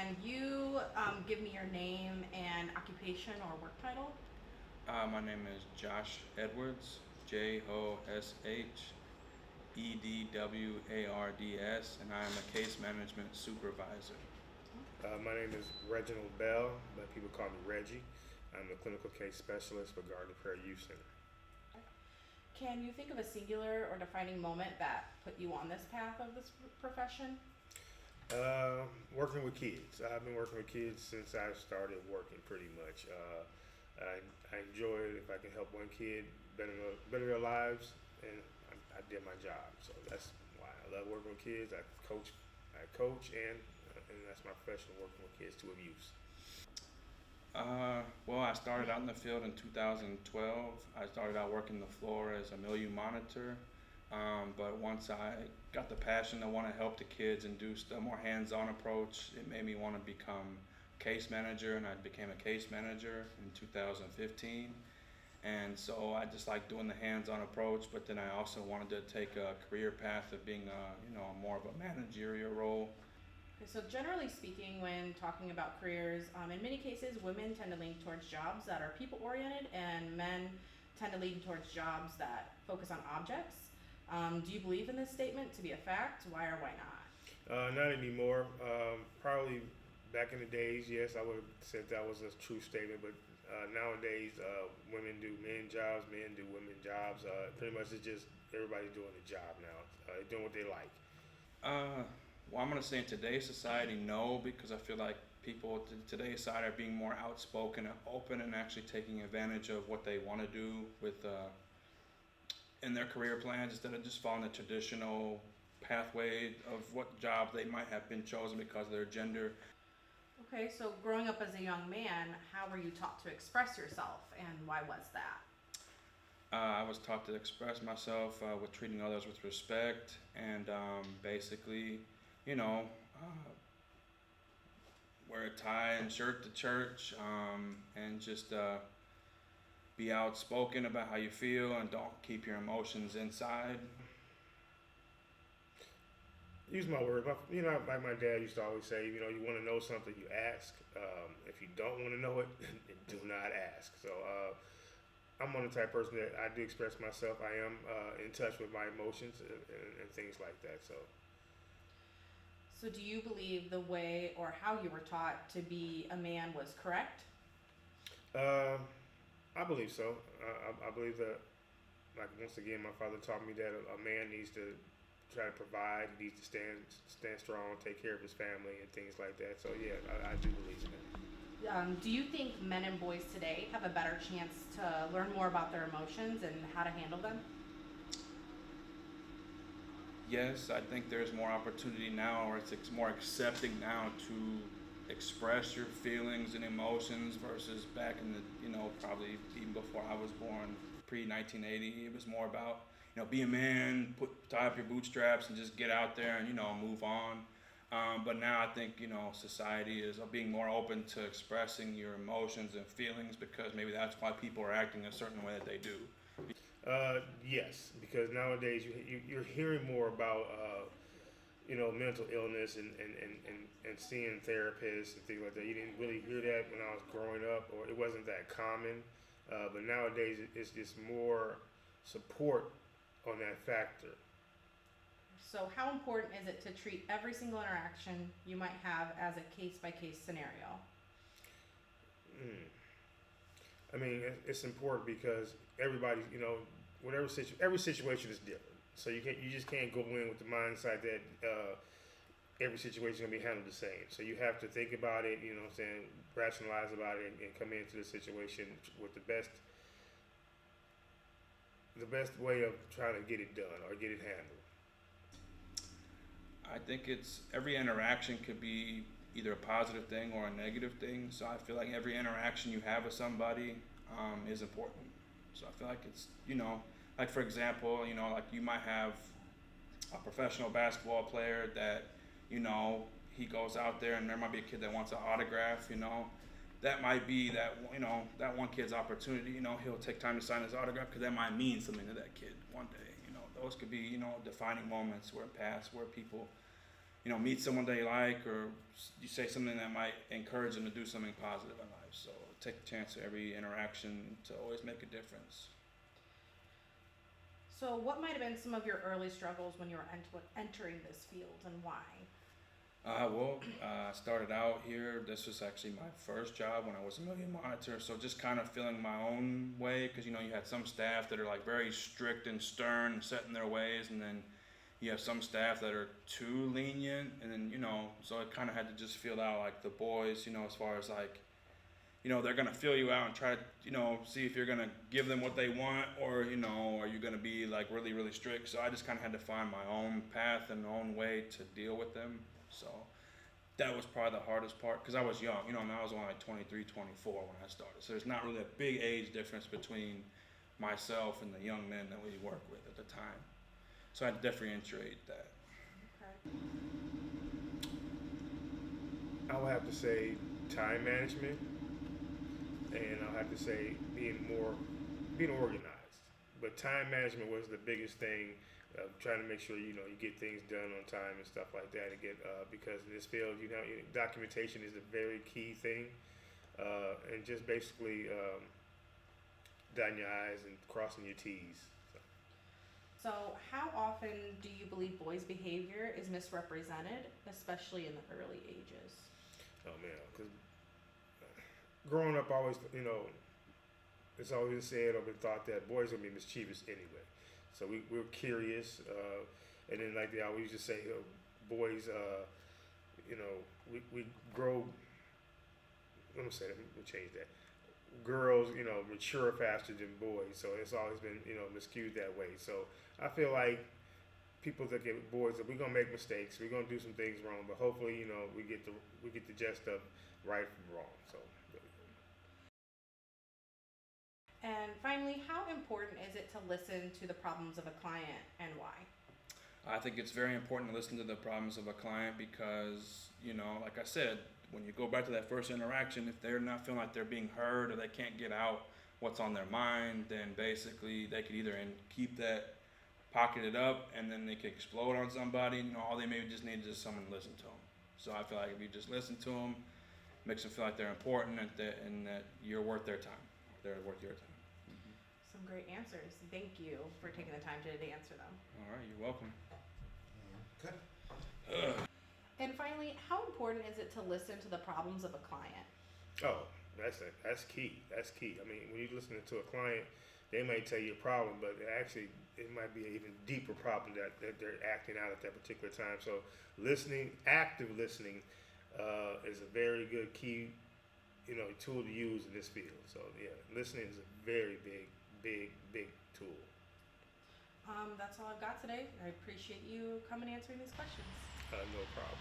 Can you give me your name and occupation or work title? My name is Josh Edwards, JOSH EDWARDS, and I am a case management supervisor. My name is Reginald Bell, but people call me Reggie. I'm the clinical case specialist for Garden Prayer Youth Center. Can you think of a singular or defining moment that put you on this path of this profession? Working with kids. I've been working with kids since I started working pretty much. I enjoy it if I can help one kid better their lives, and I did my job. So that's why I love working with kids. I coach, and that's my profession, working with kids to abuse. Well, I started out in the field in 2012. I started out working the floor as a milieu monitor. But once I got the passion to want to help the kids and do a more hands-on approach, it made me want to become case manager, and I became a case manager in 2015. And so I just like doing the hands-on approach, but then I also wanted to take a career path of being more of a managerial role. Okay, so generally speaking, when talking about careers, in many cases, women tend to lean towards jobs that are people oriented, and men tend to lean towards jobs that focus on objects. Do you believe in this statement to be a fact? Why or why not? Not anymore. Probably back in the days, yes, I would have said that was a true statement. But nowadays, women do men jobs, men do women jobs. Pretty much, it's just everybody's doing a job now. They're doing what they like. Uh, well, I'm gonna say in today's society, no, because I feel like people today's society are being more outspoken and open and actually taking advantage of what they want to do with in their career plans instead of just following the traditional pathway of what jobs they might have been chosen because of their gender. Okay, so growing up as a young man, how were you taught to express yourself, and why was that? I was taught to express myself with treating others with respect and basically, you know, uh, wear a tie and shirt to church and just be outspoken about how you feel and don't keep your emotions inside. Use my word. Like my dad used to always say, you want to know something, you ask. If you don't want to know it, then do not ask. So I'm one of the type of person that I do express myself. I am in touch with my emotions and things like that. So So, do you believe the way or how you were taught to be a man was correct? uh, I believe so. I believe that, like, once again, my father taught me that a man needs to try to provide, he needs to stand strong, take care of his family, and things like that. So yeah, I do believe in that. Do you think men and boys today have a better chance to learn more about their emotions and how to handle them? Yes, I think there's more opportunity now, or it's more accepting now to express your feelings and emotions versus back in the, probably even before I was born, pre 1980. It was more about, be a man, tie up your bootstraps and just get out there and, move on. But now I think, society is being more open to expressing your emotions and feelings because maybe that's why people are acting a certain way that they do. Yes, because nowadays you're hearing more about mental illness and seeing therapists and things like that. You didn't really hear that when I was growing up, or it wasn't that common. But nowadays it's just more support on that factor. So, how important is it to treat every single interaction you might have as a case by case scenario? Mm. I mean, it's important because everybody, every situation is different. So you just can't go in with the mindset that every situation is gonna be handled the same. So you have to think about it, rationalize about it, and come into the situation with the best way of trying to get it done or get it handled. I think it's every interaction could be either a positive thing or a negative thing. So I feel like every interaction you have with somebody is important. So I feel like it's, like for example, like you might have a professional basketball player that, you know, he goes out there and there might be a kid that wants an autograph, that might be that one kid's opportunity. He'll take time to sign his autograph because that might mean something to that kid one day. Those could be, defining moments where past where people meet someone they like, or you say something that might encourage them to do something positive in life. So take a chance at every interaction to always make a difference. So, what might have been some of your early struggles when you were entering this field, and why? I started out here. This was actually my first job when I was a million monitor. So just kind of feeling my own way, because you had some staff that are like very strict and stern, and set in their ways, and then you have some staff that are too lenient, and then so I kind of had to just feel out like the boys, as far as like, they're gonna feel you out and try to, see if you're gonna give them what they want, or are you gonna be like really, really strict. So I just kind of had to find my own path and my own way to deal with them. So that was probably the hardest part, because I was young. I was only like 23, 24 when I started. So there's not really a big age difference between myself and the young men that we worked with at the time. So I had to differentiate that. Okay. I would have to say time management, and I'll have to say being organized. But time management was the biggest thing. Trying to make sure you get things done on time and stuff like that, and get because in this field, documentation is a very key thing, and just basically dotting your I's and crossing your T's. So, how often do you believe boys' behavior is misrepresented, especially in the early ages? Oh man, because growing up, always it's always said or been thought that boys are gonna be mischievous anyway. So we're curious, and then like they always just say, boys, we grow. Let me say that. Let me change that. Girls, mature faster than boys, so it's always been skewed that way. So I feel like people that get boys that we're gonna make mistakes, we're gonna do some things wrong, but hopefully we get the gist of right from wrong. So. And finally, how important is it to listen to the problems of a client, and why? I think it's very important to listen to the problems of a client, because, like I said, when you go back to that first interaction, if they're not feeling like they're being heard, or they can't get out what's on their mind, then basically they could either keep that pocketed up, and then they could explode on somebody. All they maybe just need is just someone to listen to them. So I feel like if you just listen to them, makes them feel like they're important, and that you're worth their time. They're worth your time. Some great answers. Thank you for taking the time today to answer them. All right, you're welcome. Okay. And finally, how important is it to listen to the problems of a client? Oh, that's key. That's key. I mean, when you're listening to a client, they might tell you a problem, but actually it might be an even deeper problem that they're acting out at that particular time. So active listening, is a very good key, tool to use in this field. So yeah, listening is a very big tool. That's all I've got today. I appreciate you coming and answering these questions. No problem.